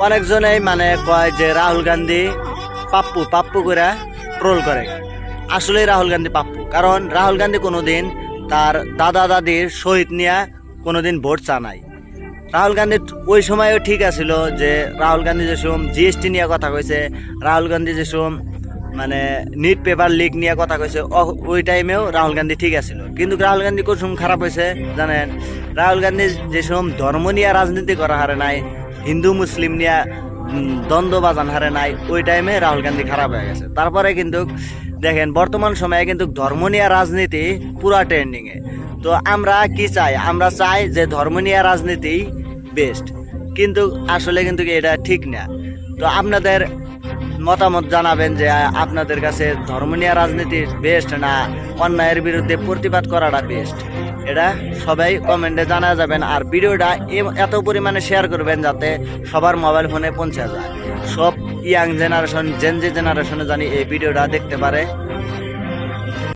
অনেকজনেই মানে কয় যে রাহুল গান্ধী পাপ্পু পাপ্পু করে ট্রোল করে। আসলে রাহুল গান্ধী পাপ্পু, কারণ রাহুল গান্ধী কোনোদিন তার দাদা দাদির শহীদ নিয়ে কোনোদিন ভোট চানাই। রাহুল গান্ধী ওই সময়ও ঠিক আছিল, যে রাহুল গান্ধী যেসব জিএসটি নিয়ে কথা কইছে, রাহুল গান্ধী যেসব মানে নিট পেপার লিক নিয়ে কথা কইছে, ওই টাইমেও রাহুল গান্ধী ঠিক আছিল। কিন্তু রাহুল গান্ধী কোন খারাপ হয়েছে জানেন? রাহুল গান্ধী যেসব ধর্ম নিয়ে রাজনীতি করা হারে নাই, হিন্দু মুসলিম নিয়ে দ্বন্দ্ব বাজান হারে নাই, ওই টাইমে রাহুল গান্ধী খারাপ হয়ে গেছে। তারপরে কিন্তু দেখেন বর্তমান সময়ে কিন্তু ধর্ম নিয়ে রাজনীতি পুরা ট্রেন্ডিংয়ে। তো আমরা কি চাই? আমরা চাই যে ধর্ম নিয়ে রাজনীতি বেস্ট, কিন্তু আসলে কিন্তু এটা ঠিক না। তো আপনাদের মতামত জানাবেন যে আপনাদের কাছে ধর্ম নিয়ে রাজনীতি বেস্ট না অন্যায়ের বিরুদ্ধে প্রতিবাদ করাটা বেস্ট। এটা সবাই কমেন্টে জানা যাবেন। আর ভিডিওটা এত পরিমাণে শেয়ার করবেন যাতে সবার মোবাইল ফোনে পৌঁছে যায়, সব ইয়াং জেনারেশন জেনজি জেনারেশনে জানি এই ভিডিওটা দেখতে পারে।